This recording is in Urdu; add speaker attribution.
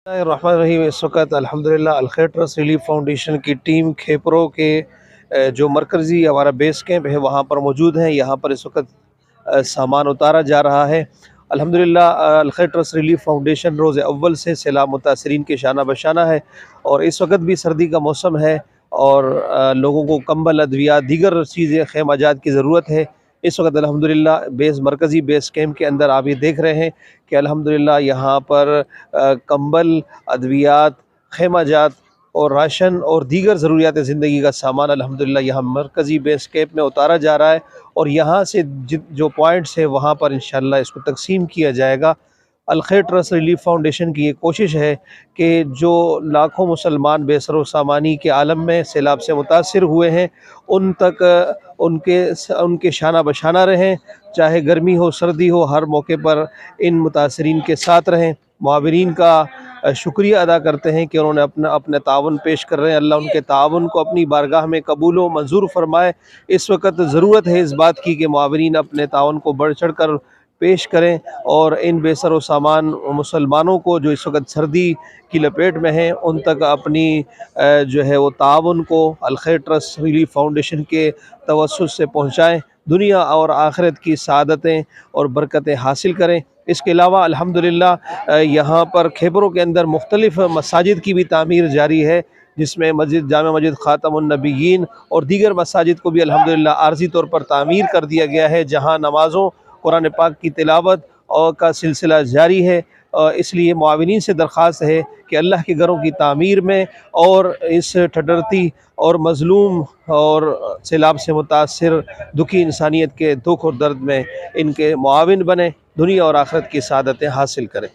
Speaker 1: الرحمن اس وقت الحمدللہ الخیر ٹرسٹ ریلیف فاؤنڈیشن کی ٹیم کھیپرو کے جو مرکزی ہمارا بیس کیمپ ہے وہاں پر موجود ہیں۔ یہاں پر اس وقت سامان اتارا جا رہا ہے۔ الحمدللہ الخیر ٹرسٹ ریلیف فاؤنڈیشن روز اول سے سیلاب متاثرین کے شانہ بشانہ ہے، اور اس وقت بھی سردی کا موسم ہے اور لوگوں کو کمبل، ادویات، دیگر چیزیں، خیمہ جات کی ضرورت ہے۔ اس وقت الحمدللہ مرکزی بیس کیمپ کے اندر آپ یہ دیکھ رہے ہیں کہ الحمدللہ یہاں پر کمبل، ادویات، خیمہ جات اور راشن اور دیگر ضروریات زندگی کا سامان الحمدللہ یہاں مرکزی بیس کیمپ میں اتارا جا رہا ہے، اور یہاں سے جو پوائنٹس ہیں وہاں پر انشاءاللہ اس کو تقسیم کیا جائے گا۔ الخیر ٹرسٹ ریلیف فاؤنڈیشن کی یہ کوشش ہے کہ جو لاکھوں مسلمان بے سر و سامانی کے عالم میں سیلاب سے متاثر ہوئے ہیں ان تک ان کے شانہ بشانہ رہیں، چاہے گرمی ہو سردی ہو، ہر موقع پر ان متاثرین کے ساتھ رہیں۔ معاونین کا شکریہ ادا کرتے ہیں کہ انہوں نے اپنا تعاون پیش کر رہے ہیں۔ اللہ ان کے تعاون کو اپنی بارگاہ میں قبول و منظور فرمائے۔ اس وقت ضرورت ہے اس بات کی کہ معاونین اپنے تعاون کو بڑھ چڑھ کر پیش کریں، اور ان بے سر و سامان مسلمانوں کو جو اس وقت سردی کی لپیٹ میں ہیں ان تک اپنی جو ہے وہ تعاون کو الخیر ٹرسٹ ریلیف فاؤنڈیشن کے توسط سے پہنچائیں، دنیا اور آخرت کی سعادتیں اور برکتیں حاصل کریں۔ اس کے علاوہ الحمدللہ یہاں پر کھیپرو کے اندر مختلف مساجد کی بھی تعمیر جاری ہے، جس میں جامع مسجد خاتم النبیین اور دیگر مساجد کو بھی الحمدللہ عارضی طور پر تعمیر کر دیا گیا ہے، جہاں نمازوں، قرآن پاک کی تلاوت اور کا سلسلہ جاری ہے۔ اس لیے معاونین سے درخواست ہے کہ اللہ کے گھروں کی تعمیر میں اور اس ٹھٹرتی اور مظلوم اور سیلاب سے متاثر دکھی انسانیت کے دکھ اور درد میں ان کے معاون بنیں، دنیا اور آخرت کی سعادتیں حاصل کریں۔